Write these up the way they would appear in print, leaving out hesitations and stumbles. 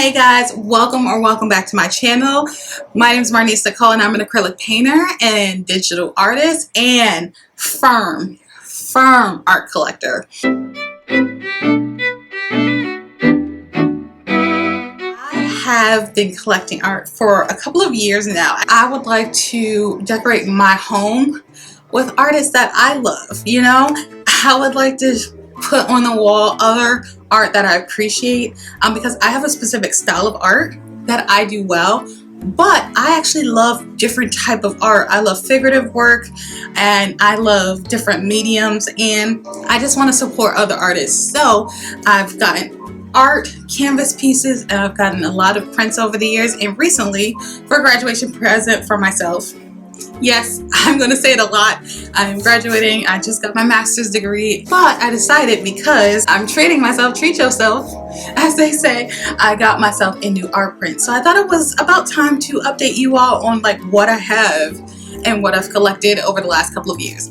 Hey guys, welcome back to my channel. My name is Marnise Nicole and I'm an acrylic painter and digital artist and firm art collector. I have been collecting art for a couple of years now. I would like to decorate my home with artists that I love, you know? I would like to put on the wall other art that I appreciate because I have a specific style of art that I do well, but I actually love different type of art. I love figurative work and I love different mediums, and I just want to support other artists. So I've gotten art canvas pieces and I've gotten a lot of prints over the years, and recently for a graduation present for myself, yes, I'm going to say it a lot, I'm graduating. I just got my master's degree, but I decided, because I'm treating myself, treat yourself, as they say, I got myself a new art print. So I thought it was about time to update you all on like what I have and what I've collected over the last couple of years.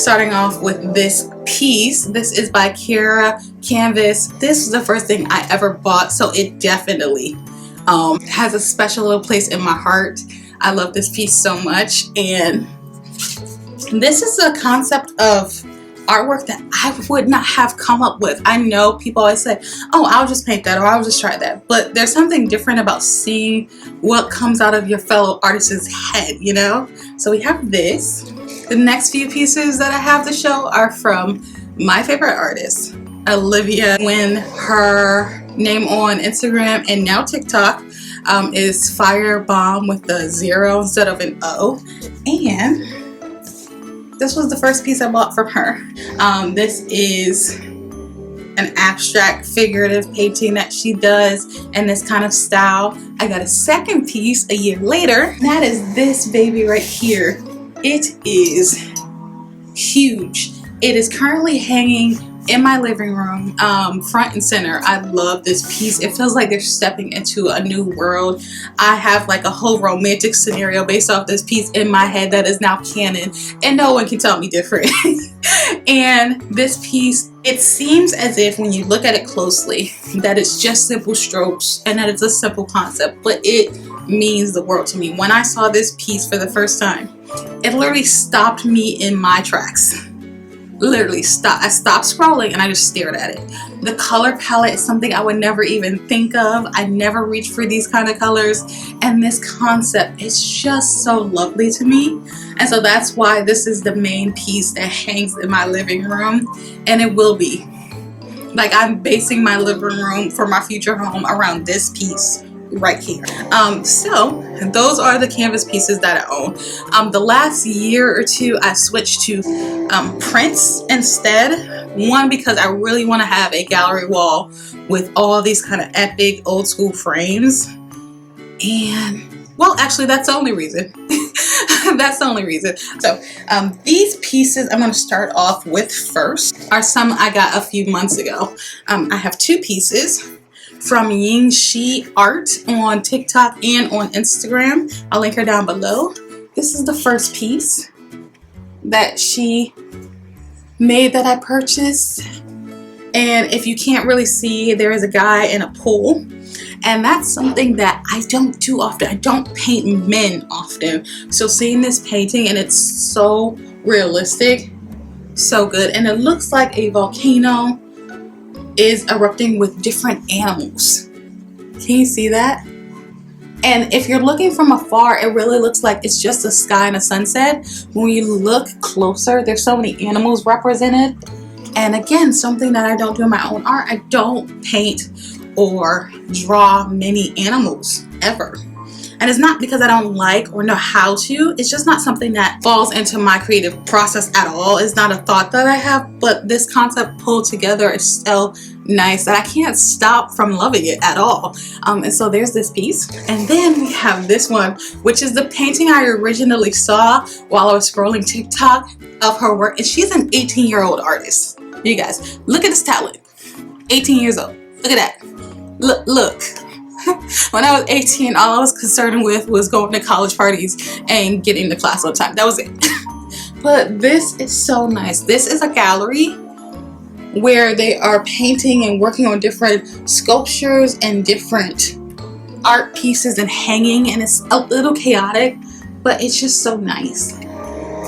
Starting off with this piece. This is by Kara Canvas. This was the first thing I ever bought, so it definitely has a special little place in my heart. I love this piece so much, and this is a concept of artwork that I would not have come up with. I know people always say, oh, I'll just paint that or I'll just try that, but there's something different about seeing what comes out of your fellow artist's head, you know? So we have this. The next few pieces that I have to show are from my favorite artist, Olivia Wynn. Her name on Instagram and now TikTok is Firebomb with the 0 instead of an O, and this was the first piece I bought from her. This is an abstract figurative painting that she does in this kind of style. I got a second piece a year later. That is this baby right here. It is huge. It is currently hanging in my living room, front and center. I love this piece. It feels like they're stepping into a new world. I have like a whole romantic scenario based off this piece in my head that is now canon, and no one can tell me different. And this piece, it seems as if when you look at it closely that it's just simple strokes and that it's a simple concept, but it means the world to me. When I saw this piece for the first time, it literally stopped me in my tracks. Literally I stopped scrolling and I just stared at it. The color palette is something I would never even think of. I never reached for these kind of colors, and this concept is just so lovely to me, and so that's why this is the main piece that hangs in my living room, and it will be. Like, I'm basing my living room for my future home around this piece right here. So those are the canvas pieces that I own. The last year or two I switched to prints instead. One, because I really want to have a gallery wall with all these kind of epic old school frames, and well, actually that's the only reason. That's the only reason. So these pieces I'm going to start off with first are some I got a few months ago. I have two pieces from Ying Shi Art on TikTok and on Instagram. I'll link her down below. This is the first piece that she made that I purchased, and if you can't really see, there is a guy in a pool, and that's something that I don't do often. I don't paint men often, so seeing this painting, and it's so realistic, so good, and it looks like a volcano is erupting with different animals. Can you see that? And if you're looking from afar, it really looks like it's just a sky and a sunset. When you look closer, there's so many animals represented. And again, something that I don't do in my own art, I don't paint or draw many animals ever. And it's not because I don't like or know how to, it's just not something that falls into my creative process at all. It's not a thought that I have, but this concept pulled together is so nice that I can't stop from loving it at all. And so there's this piece. And then we have this one, which is the painting I originally saw while I was scrolling TikTok of her work. And she's an 18-year-old artist. You guys, look at this talent. 18 years old. Look at that. Look. When I was 18, all I was concerned with was going to college parties and getting to class on time. That was it. But this is so nice. This is a gallery where they are painting and working on different sculptures and different art pieces and hanging, and it's a little chaotic, but it's just so nice.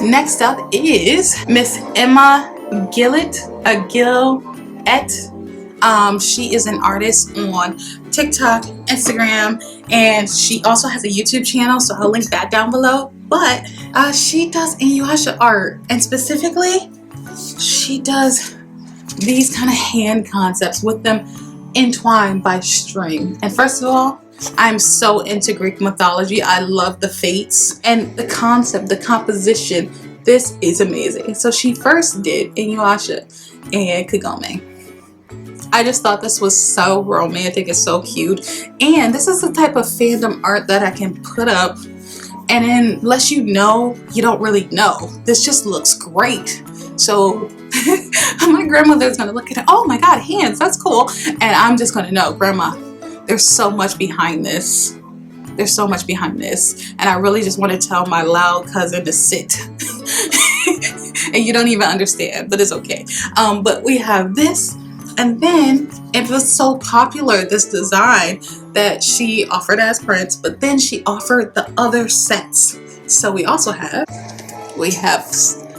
Next up is Miss Emma Gillett. She is an artist on TikTok, Instagram, and she also has a YouTube channel, so I'll link that down below. But she does Inuyasha art, and specifically she does these kind of hand concepts with them entwined by string. And first of all, I'm so into Greek mythology. I love the fates and the concept, the composition. This is amazing. So she first did Inuyasha and Kagome. I just thought this was so romantic and so cute. And this is the type of fandom art that I can put up, and unless you know, you don't really know. This just looks great. So my grandmother's gonna look at it, oh my god, hands, that's cool. And I'm just gonna know, grandma, there's so much behind this. There's so much behind this. And I really just want to tell my loud cousin to sit. And you don't even understand, but it's okay. But we have this. And then it was so popular, this design, that she offered as prints, but then she offered the other sets. So we also have,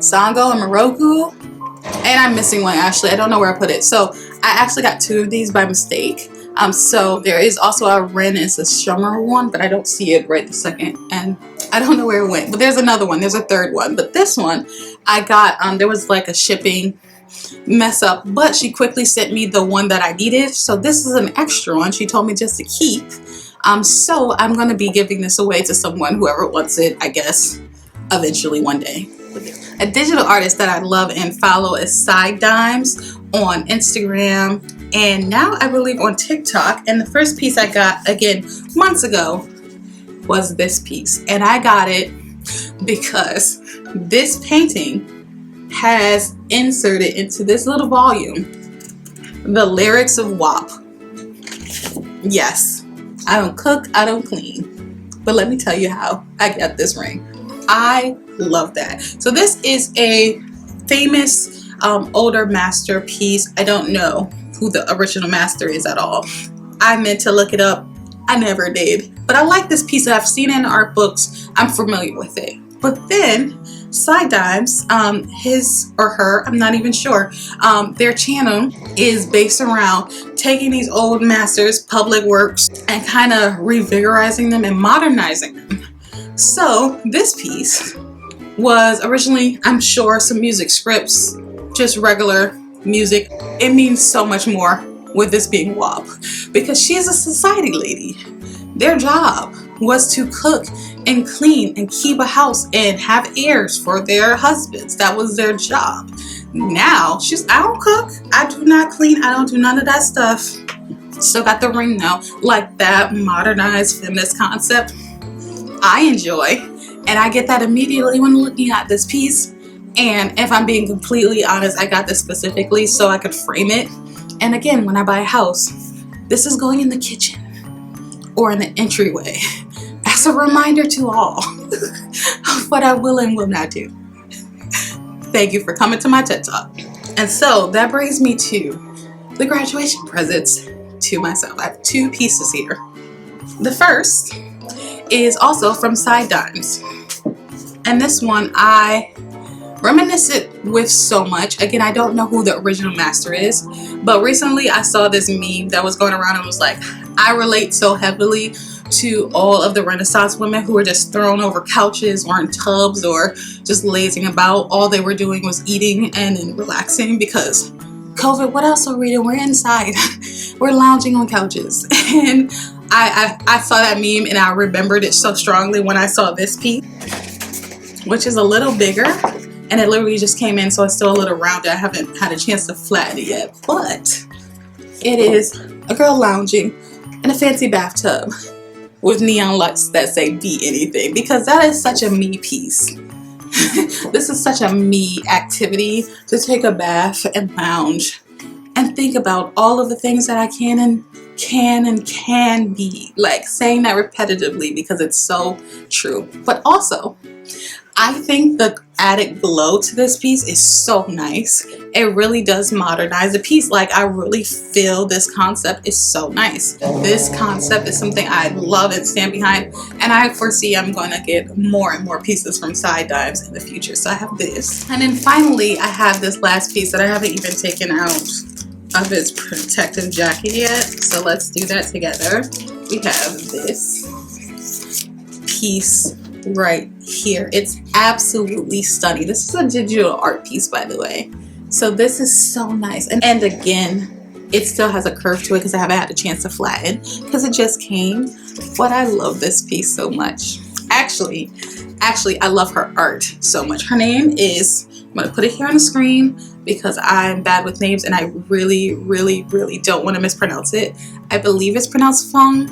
Sango and Moroku, and I'm missing one actually. I don't know where I put it. So I actually got two of these by mistake. So there is also a Ren and Summer one, but I don't see it right this second, and I don't know where it went. But there's another one. There's a third one. But this one I got. There was like a shipping mess up, but she quickly sent me the one that I needed. So this is an extra one. She told me just to keep. So I'm gonna be giving this away to someone, whoever wants it, I guess, eventually one day. A digital artist that I love and follow is Side Dimes on Instagram, and now I believe on TikTok. And the first piece I got, again, months ago, was this piece. And I got it because this painting has inserted into this little volume the lyrics of WAP. Yes, I don't cook, I don't clean, but let me tell you how I got this ring. I love that. So this is a famous older masterpiece. I don't know who the original master is at all. I meant to look it up. I never did. But I like this piece. I've seen it in art books. I'm familiar with it. But then Side Dimes, his or her, I'm not even sure, their channel is based around taking these old masters, public works, and kind of revigorizing them and modernizing them. So this piece was originally, I'm sure, some music scripts, just regular music. It means so much more with this being WAP, because she is a society lady. Their job was to cook and clean and keep a house and have heirs for their husbands. That was their job. Now I don't cook, I do not clean, I don't do none of that stuff. Still got the ring though. Like that modernized feminist concept, I enjoy, and I get that immediately when looking at this piece. And if I'm being completely honest, I got this specifically so I could frame it. And again, when I buy a house, this is going in the kitchen or in the entryway as a reminder to all of what I will and will not do. Thank you for coming to my TED Talk. And so that brings me to the graduation presents to myself. I have two pieces here. The first is also from Side Dimes, and this one I reminisce it with so much. Again, I don't know who the original master is, but recently I saw this meme that was going around and was like, I relate so heavily to all of the Renaissance women who were just thrown over couches or in tubs or just lazing about. All they were doing was eating and then relaxing, because COVID, what else are we doing? We're inside. We're lounging on couches. And I saw that meme and I remembered it so strongly when I saw this piece, which is a little bigger, and it literally just came in, so it's still a little rounded. I haven't had a chance to flatten it yet, but it is a girl lounging in a fancy bathtub with neon lights that say "Be Anything," because that is such a me piece. This is such a me activity, to take a bath and lounge and think about all of the things that I can be, like saying that repetitively because it's so true. But also, I think the added glow to this piece is so nice. It really does modernize the piece. Like, I really feel this concept is so nice. This concept is something I love and stand behind, and I foresee I'm going to get more and more pieces from Side Dives in the future. So I have this, and then finally I have this last piece that I haven't even taken out of its protective jacket yet. So let's do that together. We have this piece right here. It's absolutely stunning. This is a digital art piece, by the way. So this is so nice. And again, it still has a curve to it because I haven't had a chance to flatten because it just came. But I love this piece so much. Actually, I love her art so much. Her name is, I'm going to put it here on the screen because I'm bad with names and I really don't want to mispronounce it. I believe it's pronounced Fung,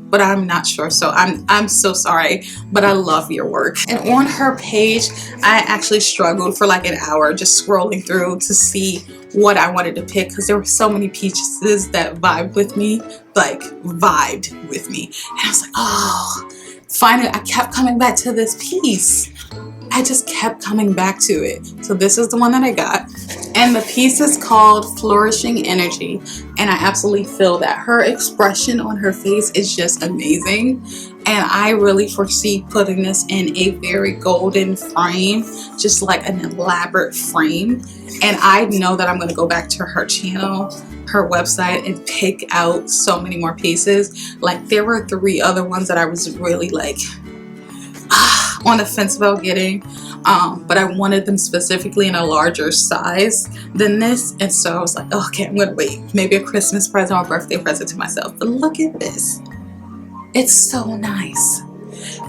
but I'm not sure, so I'm so sorry, but I love your work. And on her page, I actually struggled for like an hour just scrolling through to see what I wanted to pick because there were so many pieces that vibed with me. And I was like, oh, finally, I kept coming back to this piece. I just kept coming back to it. So this is the one that I got. And the piece is called Flourishing Energy. And I absolutely feel that her expression on her face is just amazing. And I really foresee putting this in a very golden frame, just like an elaborate frame. And I know that I'm going to go back to her channel, her website, and pick out so many more pieces. Like, there were 3 other ones that I was really like on the fence about getting, but I wanted them specifically in a larger size than this, and so I was like, oh, okay, I'm gonna wait, maybe a Christmas present or a birthday present to myself. But look at this, it's so nice.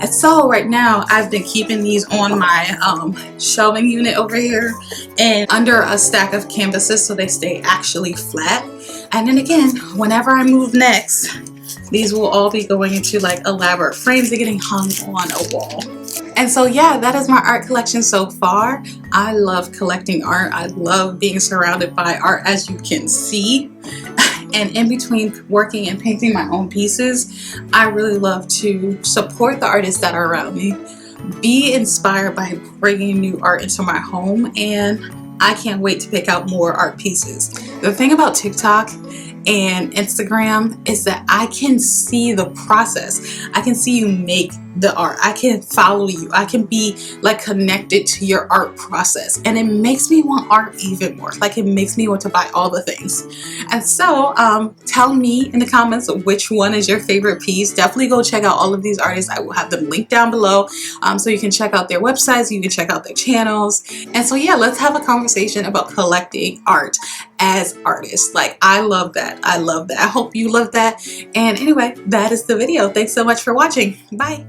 And so right now I've been keeping these on my shelving unit over here and under a stack of canvases so they stay actually flat. And then again, whenever I move next, these will all be going into like elaborate frames and getting hung on a wall. And so yeah, that is my art collection so far. I love collecting art. I love being surrounded by art, as you can see. And in between working and painting my own pieces, I really love to support the artists that are around me, be inspired by bringing new art into my home, and I can't wait to pick out more art pieces. The thing about TikTok and Instagram is that I can see the process. I can see you make the art. I can follow you. I can be like connected to your art process, and it makes me want art even more. Like, it makes me want to buy all the things. And so tell me in the comments which one is your favorite piece. Definitely go check out all of these artists. I will have them linked down below, so you can check out their websites, you can check out their channels. And so yeah, let's have a conversation about collecting art as artists. Like, I love that. I love that. I hope you love that. And anyway, that is the video. Thanks so much for watching. Bye.